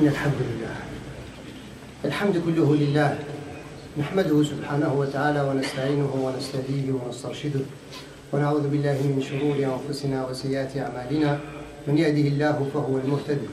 إن الحمد لله الحمد كله لله نحمده سبحانه وتعالى ونستعينه ونستهديه ونسترشده ونعوذ بالله من شرور أنفسنا وسيئات أعمالنا من يهده الله فهو المهتدي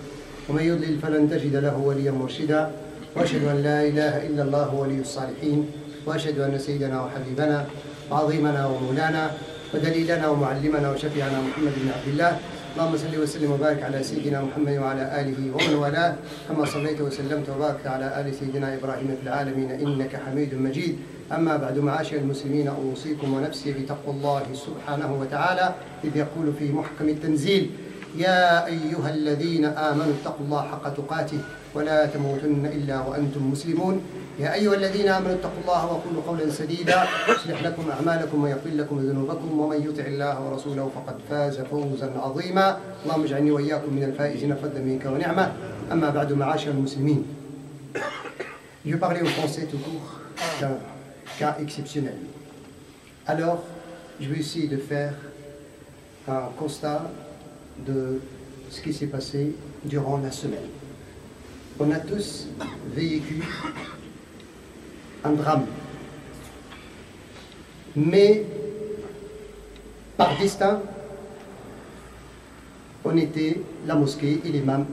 ومن يضلل فلن تجد له وليا مرشدا وأشهد أن لا إله إلا الله ولي الصالحين وأشهد أن سيدنا وحبيبنا وعظيمنا ومولانا ودليلنا ومعلمنا وشفيعنا محمد بن عبد الله اللهم صل وسلم وبارك على سيدنا محمد وعلى آله ومن والاه كما صليت وسلمت وباركت على آل سيدنا إبراهيم في العالمين إنك حميد مجيد. أما بعد معاشر المسلمين أوصيكم ونفسي بتقوى الله سبحانه وتعالى إذ يقول في محكم التنزيل يا أيها الذين آمنوا اتقوا الله حق تقاته ولا تموتن إلا وأنتم مسلمون. يا أيها الذين آمنوا اتقوا الله وقولوا قولا سديدا يصلح لكم أعمالكم ويغفر لكم ذنوبكم ومن يطع الله ورسوله فقد فاز فوزا عظيما. اللهم اجعلني وإياكم من الفائزين فضلا منك ونعمة. أما بعد معاشر المسلمين. Je parlais au français tout court d'un cas exceptionnel. Alors, je vais essayer de faire un constat de ce qui s'est passé durant la semaine. On a tous vécu un drame. Mais par destin, on était la mosquée et l'imam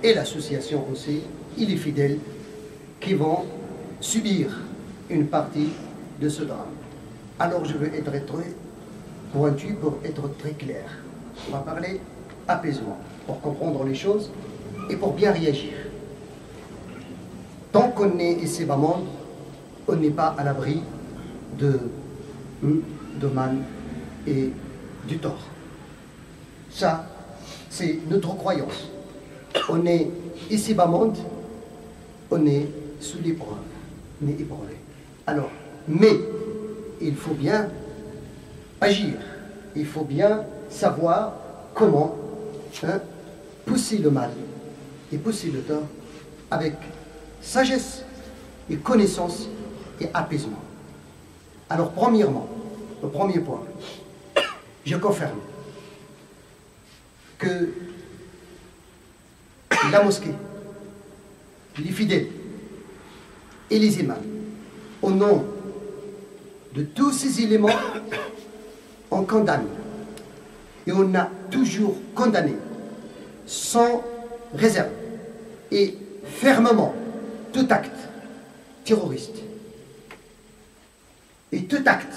et l'association aussi, et les fidèles qui vont subir une partie de ce drame. Alors je veux être très pointu pour être très clair. On va parler apaisement pour comprendre les choses et pour bien réagir. Tant qu'on est ici bas monde, on n'est pas à l'abri de mal et du tort. Ça, c'est notre croyance. On est ici bas monde, on est sous l'épreuve, on est éprouvé. Alors, mais il faut bien agir, il faut bien savoir comment pousser le mal et pousser le tort avec sagesse et connaissance et apaisement. Alors premièrement, le premier point, je confirme que la mosquée, les fidèles et les imams, au nom de tous ces éléments, on condamne. Et on a toujours condamné, sans réserve et fermement, tout acte terroriste et tout acte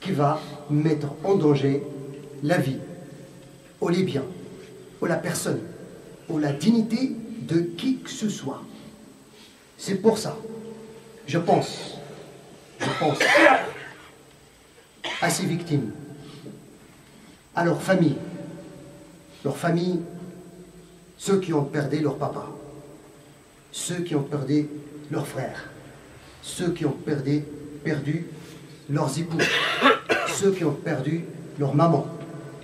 qui va mettre en danger la vie, ou les biens, ou la personne, ou la dignité de qui que ce soit. C'est pour ça, je pense à ces victimes, à leurs familles, ceux qui ont perdu leur papa, ceux qui ont perdu leurs frères, ceux qui ont perdu leurs époux, ceux qui ont perdu leur maman,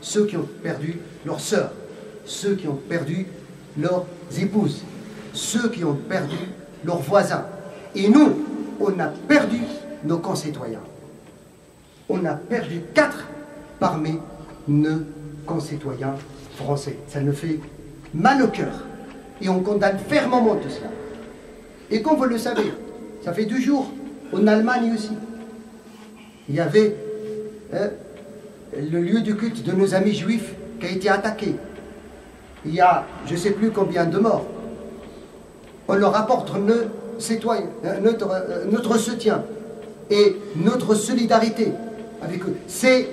ceux qui ont perdu leurs sœurs, ceux qui ont perdu leurs épouses, ceux qui ont perdu leurs voisins. Et nous, on a perdu nos concitoyens. On a perdu 4 parmi nos concitoyens français. Ça nous fait mal au cœur. Et on condamne fermement tout cela. Et comme vous le savez, ça fait 2 jours, en Allemagne aussi, il y avait le lieu de culte de nos amis juifs qui a été attaqué. Il y a je ne sais plus combien de morts. On leur apporte notre soutien et notre solidarité avec eux. C'est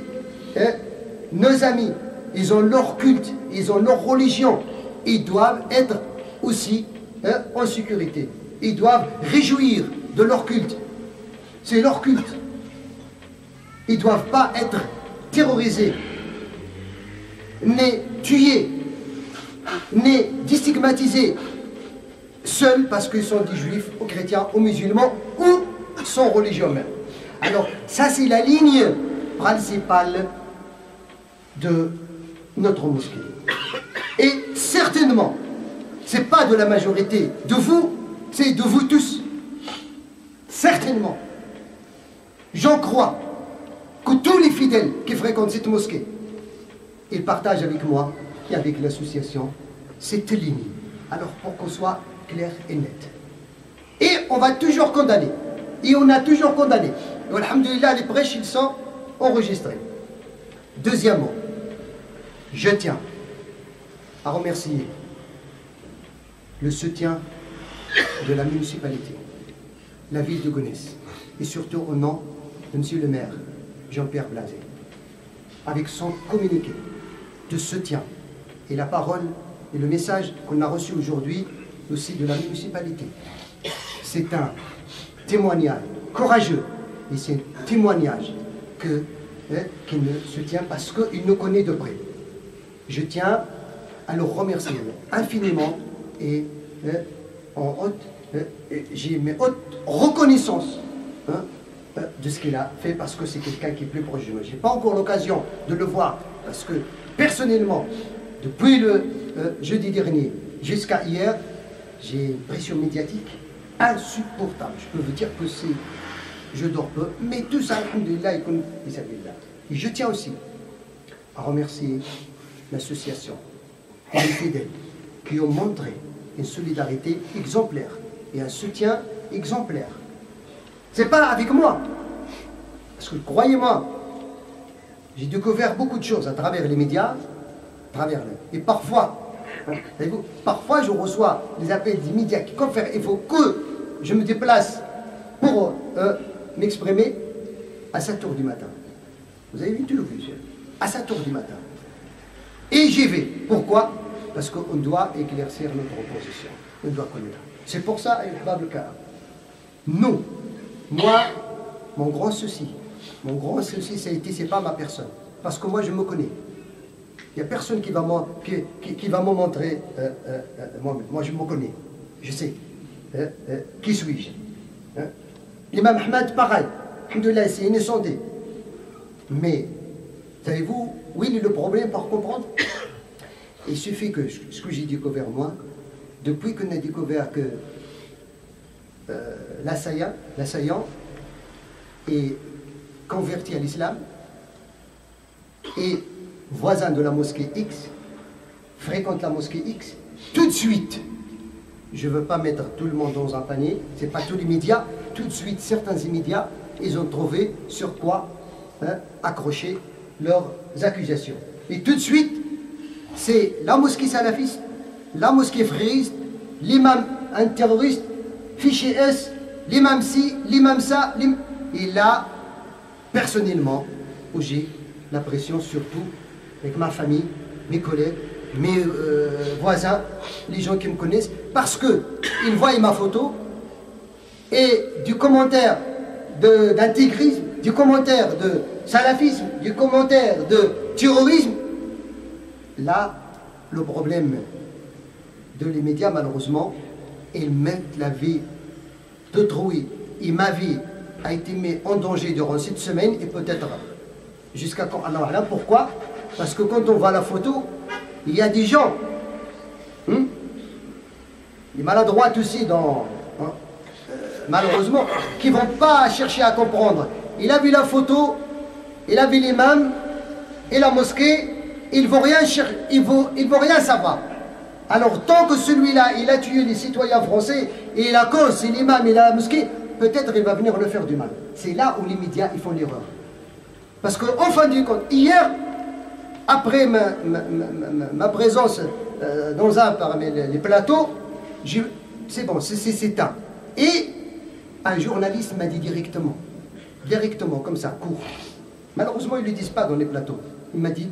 nos amis, ils ont leur culte, ils ont leur religion. Ils doivent être aussi en sécurité. Ils doivent réjouir de leur culte. C'est leur culte. Ils ne doivent pas être terrorisés, ni tués, ni stigmatisés, seuls parce qu'ils sont des juifs, ou chrétiens, ou musulmans, ou sans religion même. Alors, ça c'est la ligne principale de notre mosquée. Et certainement, ce n'est pas de la majorité de vous, c'est de vous tous. Certainement. J'en crois que tous les fidèles qui fréquentent cette mosquée, ils partagent avec moi et avec l'association cette ligne Alors pour qu'on soit clair et net. Et on va toujours condamner. Et on a toujours condamné. Et alhamdoulilah, les prêches, ils sont enregistrés. Deuxièmement, je tiens à remercier le soutien de la municipalité, la ville de Gonesse, et surtout au nom de M. le maire, Jean-Pierre Blasé, avec son communiqué de soutien et la parole et le message qu'on a reçu aujourd'hui aussi de la municipalité. C'est un témoignage courageux et c'est un témoignage qui me soutient parce qu'il nous connaît de près. Je tiens à le remercier infiniment et j'ai mes hautes reconnaissances de ce qu'il a fait parce que c'est quelqu'un qui est plus proche de moi. Je n'ai pas encore l'occasion de le voir parce que personnellement, depuis le jeudi dernier jusqu'à hier, j'ai une pression médiatique insupportable. Je peux vous dire que c'est... Je dors peu, mais tout ça, alhamdoulilah, et je tiens aussi à remercier l'association et les fidèles qui ont montré une solidarité exemplaire et un soutien exemplaire. C'est pas avec moi, parce que croyez-moi, j'ai découvert beaucoup de choses à travers les médias, et parfois, parfois je reçois les appels des médias qui confèrent, il faut que je me déplace pour m'exprimer à 7 h du matin. Vous avez vu tout le vu, à 7 h du matin. Et j'y vais. Pourquoi? Parce qu'on doit éclaircir notre opposition. On doit connaître. C'est pour ça, nous, moi, mon grand souci, ça a été, c'est pas ma personne. Parce que moi, je me connais. Il n'y a personne qui va me montrer moi-même. Moi, je me connais. Je sais. Qui suis-je? L'imam Ahmed, pareil. Alhamdoulilah, c'est innocendé. Mais, savez-vous, où est le problème par comprendre? Il suffit que ce que j'ai découvert moi, depuis qu'on a découvert que l'assaillant est converti à l'islam et voisin de la mosquée X, fréquente la mosquée X, tout de suite, je ne veux pas mettre tout le monde dans un panier, ce n'est pas tous les médias, tout de suite, certains médias, ils ont trouvé sur quoi accrocher leurs accusations. Et tout de suite, c'est la mosquée salafiste, la mosquée frériste, l'imam un terroriste, fichier S, l'imam ci, l'imam ça, et là, personnellement, où j'ai la pression surtout avec ma famille, mes collègues, mes voisins, les gens qui me connaissent, parce qu'ils voient ma photo et du commentaire d'intégrisme, du commentaire de salafisme, du commentaire de terrorisme. Là, le problème de les médias, malheureusement, ils mettent la vie d'autrui. Et ma vie a été mise en danger durant cette semaine et peut-être jusqu'à quand. Alors là, pourquoi? Parce que quand on voit la photo, il y a des gens, les maladroits aussi, malheureusement, qui ne vont pas chercher à comprendre. Il a vu la photo, il a vu l'imam et la mosquée, il ne vont rien savoir. Alors tant que celui-là, il a tué les citoyens français, et la cause, c'est l'imam et la mosquée, peut-être il va venir le faire du mal. C'est là où les médias, ils font l'erreur. Parce qu'en fin de compte, hier, après ma présence dans parmi les plateaux, c'est bon, c'est éteint. Et un journaliste m'a dit directement, comme ça, court. Malheureusement, ils ne le disent pas dans les plateaux. Il m'a dit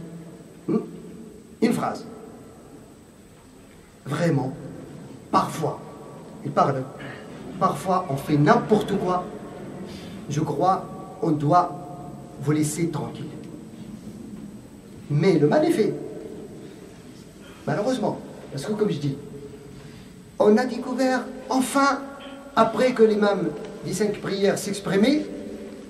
une phrase. Vraiment, parfois, il parle, parfois on fait n'importe quoi. Je crois on doit vous laisser tranquille. Mais le mal est fait. Malheureusement. Parce que comme je dis, on a découvert, enfin, après que l'imam des 5 prières s'exprimait,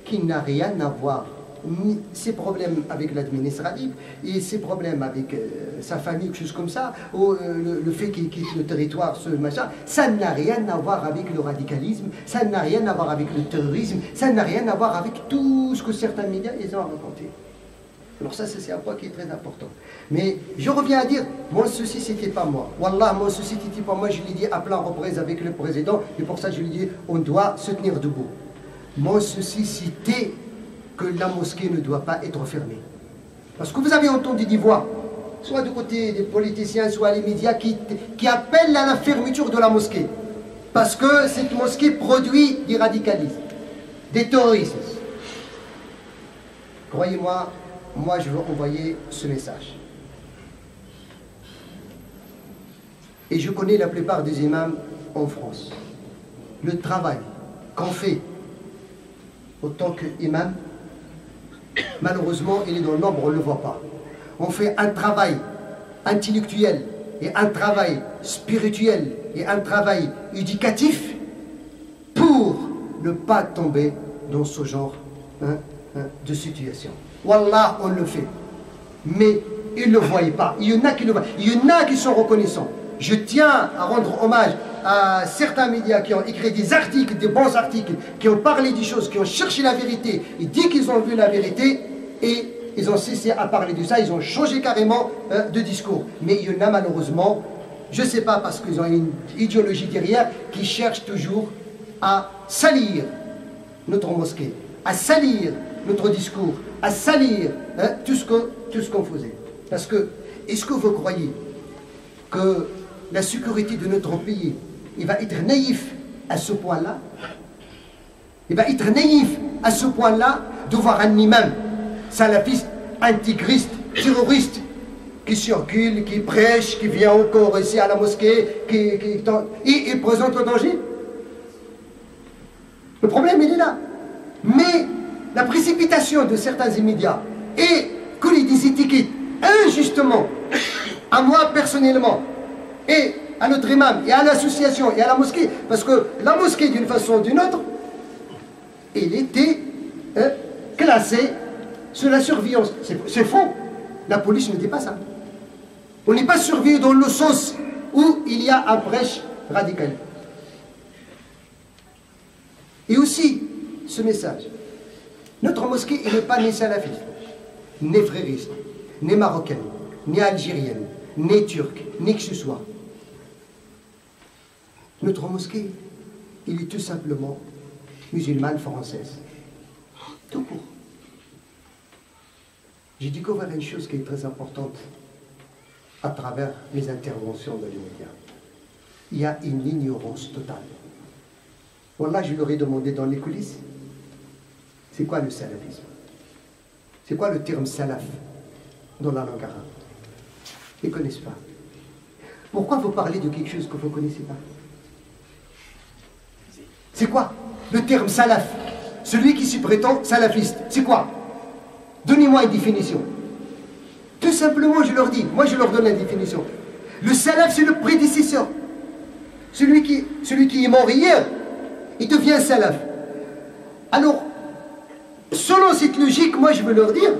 qu'il n'a rien à voir. Ni ses problèmes avec l'administratif et ses problèmes avec sa famille, quelque chose comme ça, ou le fait qu'il quitte le territoire, ce machin, ça n'a rien à voir avec le radicalisme, ça n'a rien à voir avec le terrorisme, ça n'a rien à voir avec tout ce que certains médias ils ont raconté. Alors ça, c'est un point qui est très important. Mais je reviens à dire, mon souci, c'était pas moi. Wallah, mon souci, c'était pas moi. Je l'ai dit à plein reprises avec le président. Et pour ça, je lui ai dit, on doit se tenir debout. Mon souci, c'était que la mosquée ne doit pas être fermée. Parce que vous avez entendu des voix, soit du côté des politiciens, soit les médias, qui appellent à la fermeture de la mosquée. Parce que cette mosquée produit du radicalisme, des terroristes. Croyez-moi, moi je veux envoyer ce message. Et je connais la plupart des imams en France. Le travail qu'on fait autant qu'imam, malheureusement, il est dans le nombre, on ne le voit pas. On fait un travail intellectuel et un travail spirituel et un travail éducatif pour ne pas tomber dans ce genre de situation. Wallah, on le fait. Mais ils ne le voient pas. Il y en a qui le voient. Il y en a qui sont reconnaissants. Je tiens à rendre hommage à certains médias qui ont écrit des articles, des bons articles, qui ont parlé des choses, qui ont cherché la vérité, et dit qu'ils ont vu la vérité, et ils ont cessé à parler de ça, ils ont changé carrément de discours. Mais il y en a malheureusement, je ne sais pas, parce qu'ils ont une idéologie derrière, qui cherche toujours à salir notre mosquée, à salir notre discours, à salir tout ce qu'on faisait. Parce que, est-ce que vous croyez que la sécurité de notre pays, il va être naïf à ce point-là? Il va être naïf à ce point-là de voir un imam salafiste, intégriste, terroriste, qui circule, qui prêche, qui vient encore ici à la mosquée, et présente le danger. Le problème, il est là. Mais la précipitation de certains immédiats et coller des étiquettes injustement à moi personnellement et à notre imam et à l'association et à la mosquée, parce que la mosquée d'une façon ou d'une autre, elle était classée sur la surveillance. C'est faux. La police ne dit pas ça. On n'est pas surveillé dans le sens où il y a un prêche radical. Et aussi, ce message. Notre mosquée n'est pas ni salafiste, ni frériste, ni marocaine, ni algérienne, ni turque, ni que ce soit. Notre mosquée, il est tout simplement musulmane française. Tout court. J'ai découvert une chose qui est très importante à travers mes interventions dans les médias. Il y a une ignorance totale. Voilà, je leur ai demandé dans les coulisses, c'est quoi le salafisme? C'est quoi le terme salaf dans la langue arabe? Ils ne connaissent pas. Pourquoi vous parlez de quelque chose que vous ne connaissez pas? C'est quoi le terme salaf? Celui qui se prétend salafiste, c'est quoi? Donnez-moi une définition. Tout simplement, je leur dis, moi je leur donne la définition. Le salaf, c'est le prédécesseur. Celui qui est mort hier, il devient salaf. Alors, selon cette logique, moi je veux leur dire,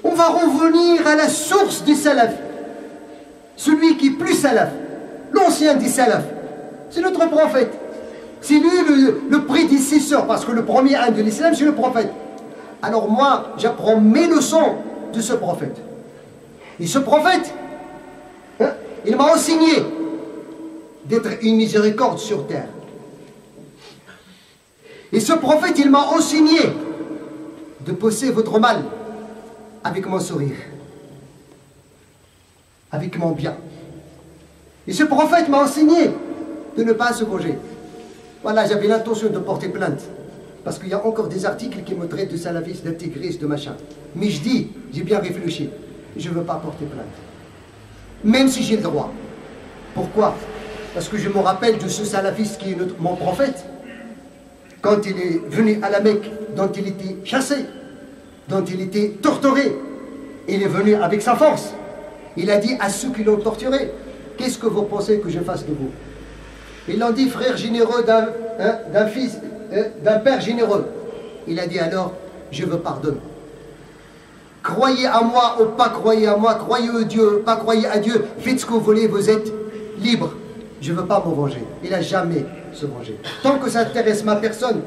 on va revenir à la source des salafs. Celui qui est plus salaf, l'ancien des salafs, c'est notre prophète. C'est lui le prédécesseur, parce que le premier de l'islam, c'est le prophète. Alors moi, j'apprends mes leçons de ce prophète. Et ce prophète, il m'a enseigné d'être une miséricorde sur terre. Et ce prophète, il m'a enseigné de poser votre mal avec mon sourire, avec mon bien. Et ce prophète m'a enseigné de ne pas se venger. Voilà, j'avais l'intention de porter plainte, parce qu'il y a encore des articles qui me traitent de salafiste, d'intégriste, de machin. Mais je dis, j'ai bien réfléchi, je ne veux pas porter plainte. Même si j'ai le droit. Pourquoi? Parce que je me rappelle de ce salafiste qui est mon prophète, quand il est venu à la Mecque, dont il était chassé, dont il était torturé. Il est venu avec sa force. Il a dit à ceux qui l'ont torturé, qu'est-ce que vous pensez que je fasse de vous? Ils l'ont dit, frère généreux d'un fils, d'un père généreux. Il a dit alors, je vous pardonne. Croyez à moi ou pas croyez à moi, croyez à Dieu, pas croyez à Dieu, faites ce que vous voulez, vous êtes libre. Je ne veux pas me venger. Il n'a jamais se venger. Tant que ça intéresse ma personne,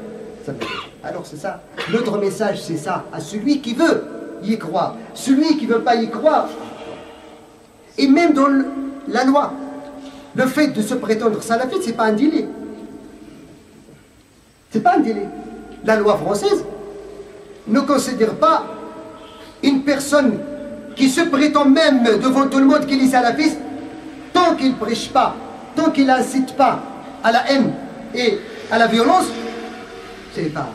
ça me... Alors c'est ça. Notre message, c'est ça. À celui qui veut y croire. Celui qui ne veut pas y croire, et même dans la loi, le fait de se prétendre salafiste, ce n'est pas un délit. Ce n'est pas un délit. La loi française ne considère pas une personne qui se prétend même devant tout le monde qu'il est salafiste, tant qu'il ne prêche pas, tant qu'il n'incite pas à la haine et à la violence, c'est pas.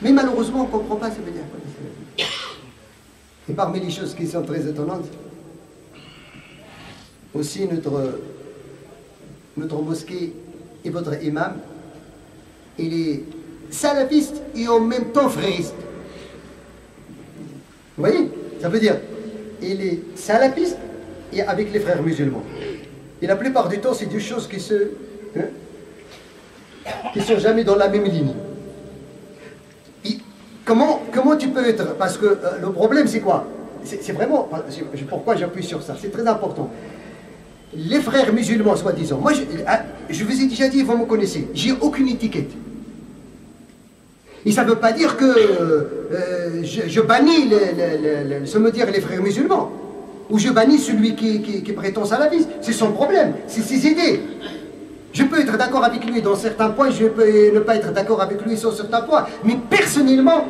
Mais malheureusement, on ne comprend pas, ça veut dire quoi les salafistes. Et parmi les choses qui sont très étonnantes, aussi notre mosquée et votre imam, il est salafiste et en même temps frériste. Vous voyez? Ça veut dire, il est salafiste et avec les frères musulmans. Et la plupart du temps, c'est des choses qui sont jamais dans la même ligne. Et comment tu peux être? Parce que le problème, c'est quoi? C'est vraiment, pourquoi j'appuie sur ça? C'est très important. Les frères musulmans, soi-disant, moi, je vous ai déjà dit, vous me connaissez, j'ai aucune étiquette. Et ça ne veut pas dire que je bannis, les frères musulmans, ou je bannis celui qui prétend salafiste. C'est son problème, c'est ses idées. Je peux être d'accord avec lui dans certains points, je peux ne pas être d'accord avec lui sur certains points, mais personnellement,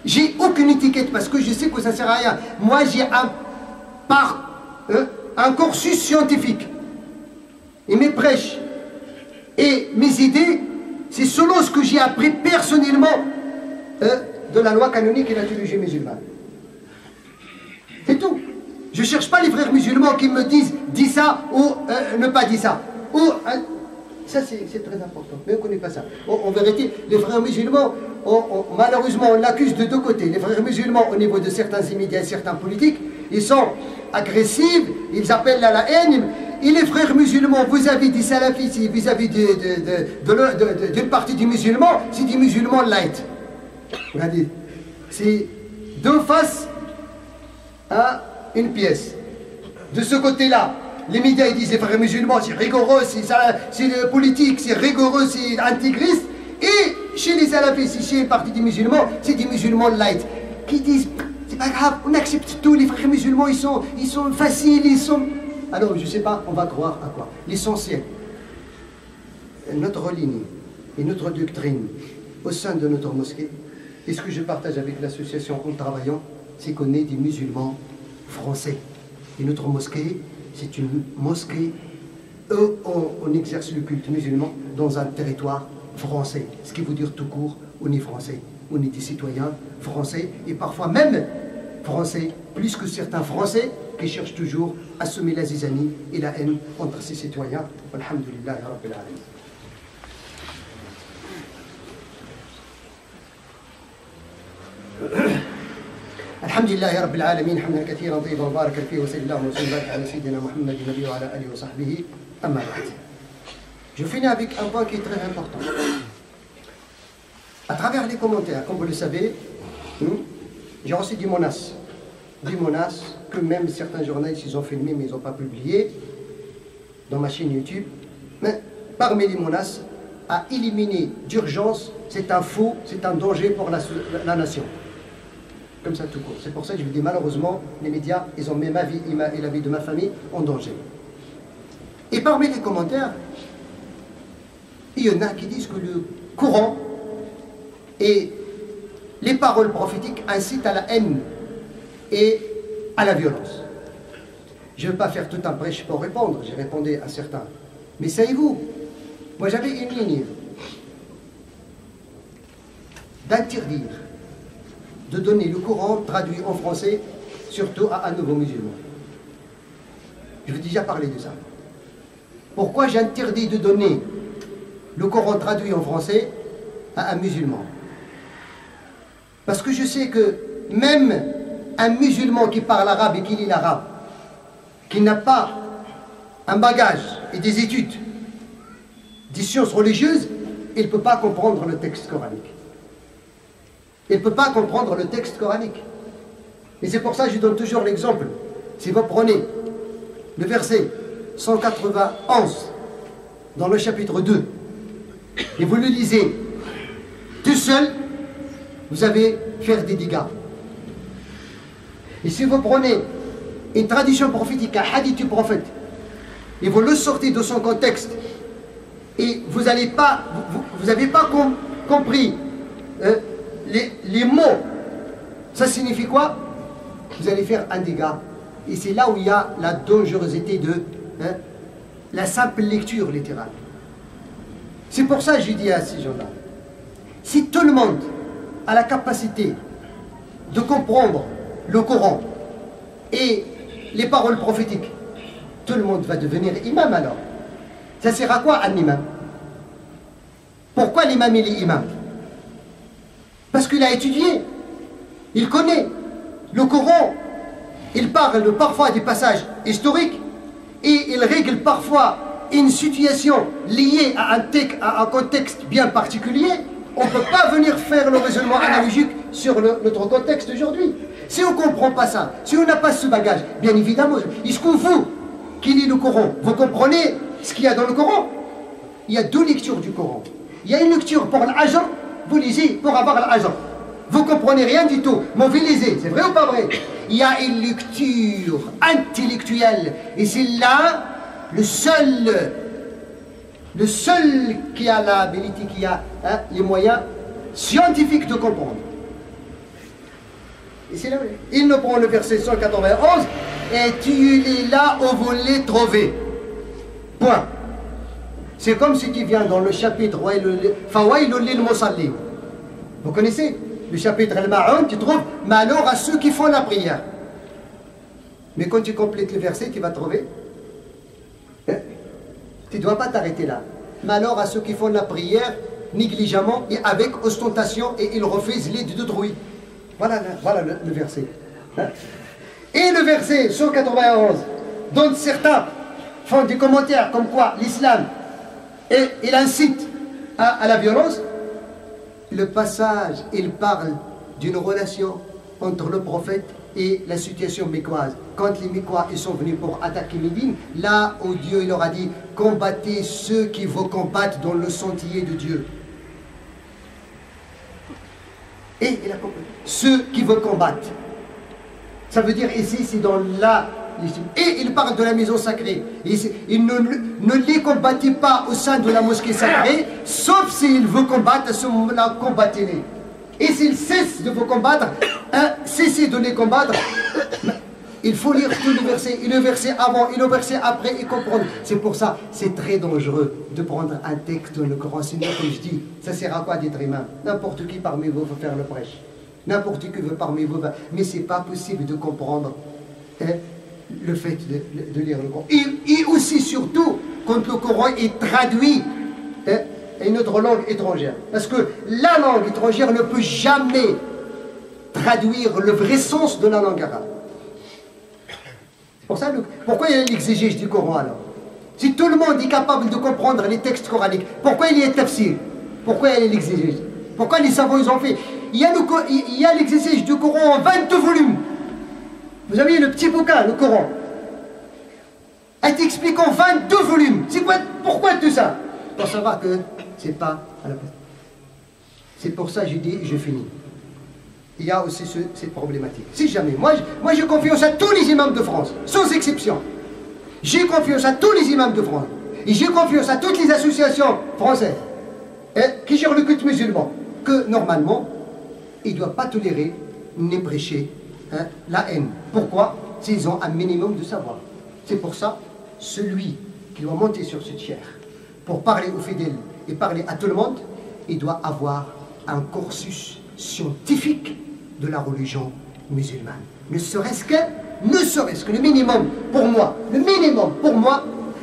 j'ai aucune étiquette parce que je sais que ça ne sert à rien. Moi, j'ai un cursus scientifique. Et mes prêches et mes idées, c'est selon ce que j'ai appris personnellement de la loi canonique et la théologie musulmane. C'est tout. Je ne cherche pas les frères musulmans qui me disent « dis ça » ou « ne pas dire ça ». Ça, c'est très important. Mais on ne connaît pas ça. En vérité, les frères musulmans, malheureusement, on l'accuse de deux côtés. Les frères musulmans, au niveau de certains immédiats et certains politiques, ils sont agressifs, ils appellent à la haine. Et les frères musulmans, vis-à-vis des salafistes, vis-à-vis d'une partie des musulmans, c'est des musulmans light. Regardez, c'est deux faces à une pièce. De ce côté-là, les médias ils disent les frères musulmans, c'est rigoureux, c'est politique, c'est rigoureux, c'est intégriste. Et chez les salafistes, chez une partie des musulmans, c'est des musulmans light. Qui disent, c'est pas grave, on accepte tout, les frères musulmans, ils sont faciles, ils sont... Alors, je ne sais pas, on va croire à quoi? L'essentiel, notre ligne et notre doctrine au sein de notre mosquée, et ce que je partage avec l'association en travaillant, c'est qu'on est des musulmans français. Et notre mosquée, c'est une mosquée, on exerce le culte musulman dans un territoire français. Ce qui veut dire tout court, on est français. On est des citoyens français, et parfois même français, plus que certains Français qui cherchent toujours à semer la zizanie et la haine entre ses citoyens. Alhamdulillah, Rabbil Alamin. Alhamdulillah, Rabbil Alamin, hamdan kathiran tayyiban barakan fihi wa sallallahu wa sallam ala sayyidina Muhammad nabi wa ala alihi wa sahbihi amma ba'd. Je finis avec un point qui est très important. À travers les commentaires, comme vous le savez, j'ai reçu des menaces que même certains journalistes ils ont filmé mais ils n'ont pas publié dans ma chaîne YouTube. Mais parmi les menaces, à éliminer d'urgence, c'est un faux, c'est un danger pour la nation. Comme ça tout court. C'est pour ça que je vous dis malheureusement, les médias, ils ont mis ma vie et la vie de ma famille en danger. Et parmi les commentaires, il y en a qui disent que le Coran et les paroles prophétiques incitent à la haine et à la violence. Je ne vais pas faire tout un prêche pour répondre, j'ai répondu à certains. Mais savez-vous, moi j'avais une ligne d'interdire de donner le Coran traduit en français, surtout à un nouveau musulman. Je vous ai déjà parlé de ça. Pourquoi j'interdis de donner le Coran traduit en français à un musulman? Parce que je sais que même un musulman qui parle arabe et qui lit l'arabe, qui n'a pas un bagage et des études, des sciences religieuses, il ne peut pas comprendre le texte coranique. Il ne peut pas comprendre le texte coranique. Et c'est pour ça que je donne toujours l'exemple. Si vous prenez le verset 191 dans le chapitre 2, et vous le lisez tout seul, vous allez faire des dégâts. Et si vous prenez une tradition prophétique, un hadith du prophète, et vous le sortez de son contexte, et vous n'avez pas compris les mots, ça signifie quoi? Vous allez faire un dégât. Et c'est là où il y a la dangerosité de la simple lecture littérale. C'est pour ça que je dis à ces gens-là, si tout le monde a la capacité de comprendre le Coran et les paroles prophétiques, tout le monde va devenir imam alors. Ça sert à quoi un imam? Pourquoi l'imam il est imam? Parce qu'il a étudié, il connaît le Coran, il parle parfois des passages historiques et il règle parfois une situation liée à un contexte bien particulier. On ne peut pas venir faire le raisonnement analogique sur notre contexte d'aujourd'hui. Si on ne comprend pas ça, si on n'a pas ce bagage, bien évidemment, est-ce qu'on vous qui lit le Coran, vous comprenez ce qu'il y a dans le Coran? Il y a deux lectures du Coran. Il y a une lecture pour l'ajr, vous lisez pour avoir l'ajr. Vous ne comprenez rien du tout, mais vous lisez, c'est vrai ou pas vrai? Il y a une lecture intellectuelle, et c'est là le seul qui a l'habilité, qui a les moyens scientifiques de comprendre. Et c'est là, il nous prend le verset 191, et tu es là où vous les trouvez. Point. C'est comme si tu viens dans le chapitre Fawailul lil Musallin. Vous connaissez le chapitre Al-Ma'un, tu trouves malheur à ceux qui font la prière. Mais quand tu complètes le verset, tu vas trouver. Tu ne dois pas t'arrêter là. Malheur à ceux qui font la prière négligemment et avec ostentation et ils refusent l'aide de druides. Voilà le verset. Et le verset 191, dont certains font des commentaires comme quoi l'islam il incite à la violence. Le passage, il parle d'une relation entre le prophète et la situation mécoise. Quand les Mécois ils sont venus pour attaquer Médine, là où Dieu il leur a dit « Combattez ceux qui vous combattent dans le sentier de Dieu ». Et il a compris. Ceux qui vous combattent. Ça veut dire ici, c'est dans la... Et il parle de la maison sacrée. Il ne les combattez pas au sein de la mosquée sacrée, sauf s'il veut combattre, à ce moment-là, combattez-les. Et s'il cesse de vous combattre, cessez de les combattre. Il faut lire tous les versets, et le verset avant, et le verset après, et comprendre. C'est pour ça, c'est très dangereux de prendre un texte dans le Coran. Sinon, comme je dis, ça sert à quoi d'être imam? N'importe qui parmi vous veut faire le prêche. N'importe qui veut parmi vous, mais c'est pas possible de comprendre le fait de lire le Coran. Et aussi, surtout, quand le Coran est traduit à une autre langue étrangère. Parce que la langue étrangère ne peut jamais traduire le vrai sens de la langue arabe. C'est pour ça, pourquoi il y a l'exégèse du Coran alors? Si tout le monde est capable de comprendre les textes coraniques, pourquoi il y a tafsir? Pourquoi il y a l'exégèse? Pourquoi les savants ils ont fait? Il y a l'exégèse du Coran en 22 volumes. Vous avez le petit bouquin, le Coran. Elle t'explique en 22 volumes. C'est quoi? Pourquoi tout ça? Pour savoir que c'est pas à la place. C'est pour ça que je dis, je finis. Il y a aussi cette problématique. Si jamais, moi j'ai confiance à tous les imams de France, sans exception. J'ai confiance à tous les imams de France. Et j'ai confiance à toutes les associations françaises qui gèrent le culte musulman, que normalement, ils ne doivent pas tolérer ni prêcher la haine. Pourquoi? S'ils ont un minimum de savoir. C'est pour ça, celui qui doit monter sur cette chaire pour parler aux fidèles et parler à tout le monde, il doit avoir un cursus scientifique de la religion musulmane. Ne serait-ce que le minimum pour moi,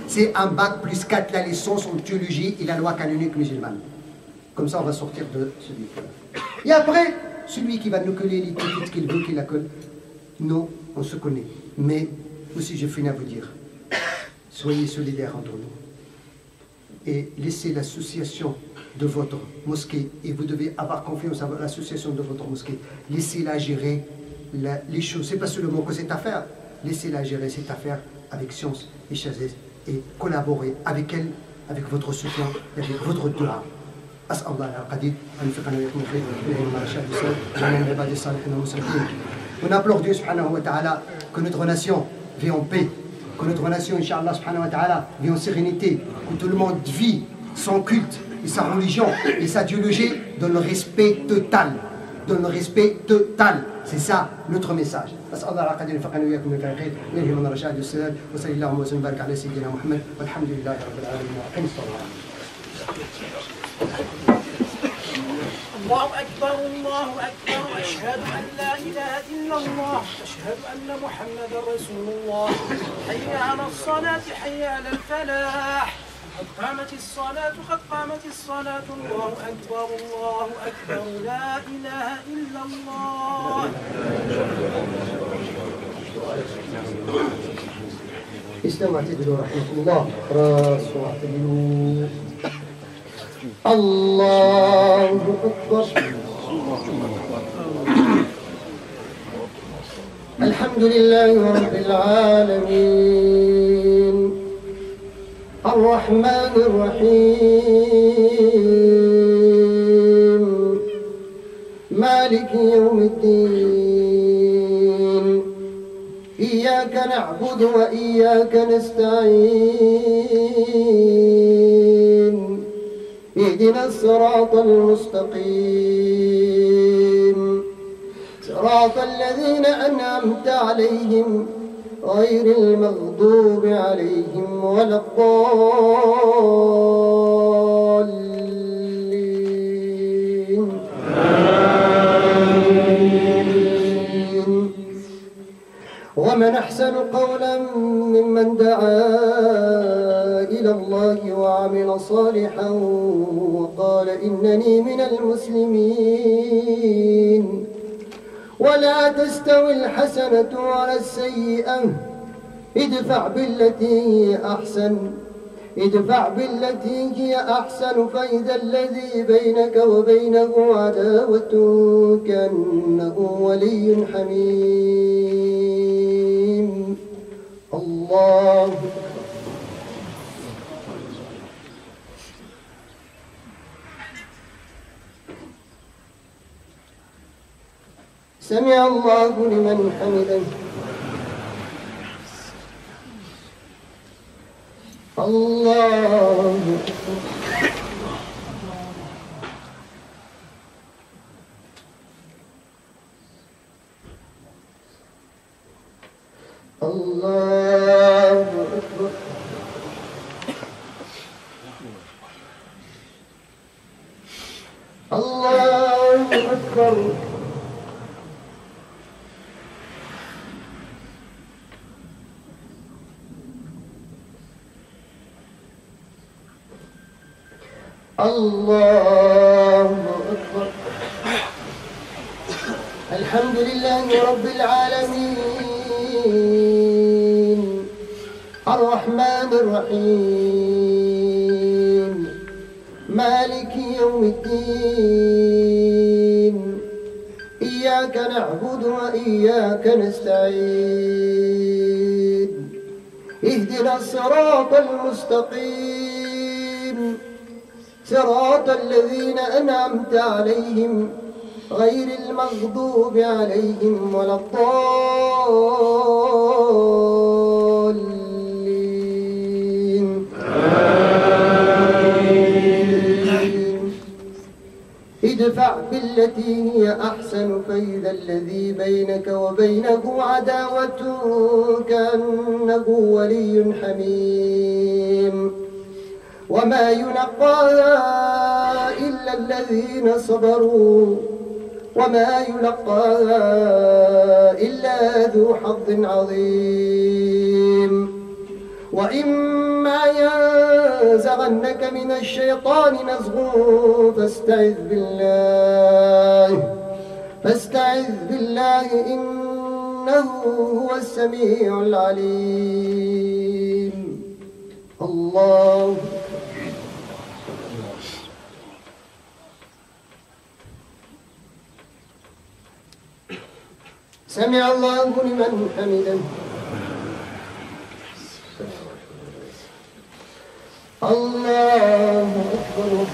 c'est un bac plus 4 la licence en théologie et la loi canonique musulmane. Comme ça, on va sortir de ce livre-là. Et après, celui qui va nous coller les tickets qu'il veut qu'il la colle, nous, on se connaît. Mais aussi, je finis à vous dire, soyez solidaires entre nous. Et laissez l'association de votre mosquée, et vous devez avoir confiance à l'association de votre mosquée, laissez-la gérer les choses. C'est pas seulement que cette affaire, laissez-la gérer cette affaire avec science et sagesse, et collaborer avec elle, avec votre soutien, et avec votre dua. أسأل الله القدير أن يوفقنا وإياكم الخير ويهدينا مع الشهد السلام جميع العباد الصالحين والمسلمين On implore Dieu subhanahu wa ta'ala que notre nation vive en paix, que notre nation, Inch'Allah subhanahu wa ta'ala, vive en sérénité, que tout le monde vit son culte et sa religion et sa théologie dans le respect total. Dans le respect total. C'est ça notre message. أسأل الله العقد أن يوفقنا وإياكم من الخير ويلهمنا الرشاد والسداد وصلى اللهم وسلم وبارك على سيدنا محمد والحمد لله رب العالمين وأقم الصلاة. الله أكبر الله أكبر أشهد أن لا إله إلا الله أشهد أن محمدا رسول الله حي على الصلاة حي على الفلاح قد قامت الصلاة قد قامت الصلاة الله أكبر لا إله إلا الله. استمعوا اعتدلوا رحمكم الله. راس واعتدلوا. الله أكبر. الحمد لله رب العالمين الرحمن الرحيم مالك يوم الدين إياك نعبد وإياك نستعين اهدنا الصراط المستقيم صراط الذين أنعمت عليهم غير المغضوب عليهم ولا الضالين آمين. ومن أحسن قولا ممن دعا إلى الله وعمل صالحا وقال إنني من المسلمين. ولا تستوي الحسنة ولا السيئة ادفع بالتي هي أحسن فإذا الذي بينك وبينه عداوة كأنه ولي حميم. الله سمع الله لمن حمده. الله الله أكبر. الله أكبر. الله أكبر. الحمد لله رب العالمين الرحمن الرحيم مالك يوم الدين إياك نعبد وإياك نستعين اهدنا الصراط المستقيم صراط الذين أنعمت عليهم غير المغضوب عليهم ولا الضالين آمين. ادفع بالتي هي أحسن فإذا الذي بينك وبينه عداوة كأنه ولي حميم. وما يلقاها إلا الذين صبروا وما يلقاها إلا ذو حظ عظيم. وإما ينزغنك من الشيطان نزغ فاستعذ بالله إنه هو السميع العليم. الله سمع الله لمن حمده. الله أكبر.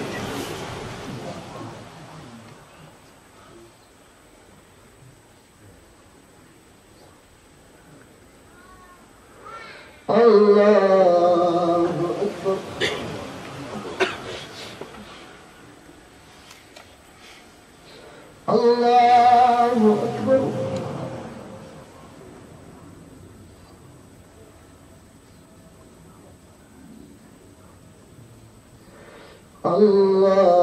الله أكبر. الله أكبر. الله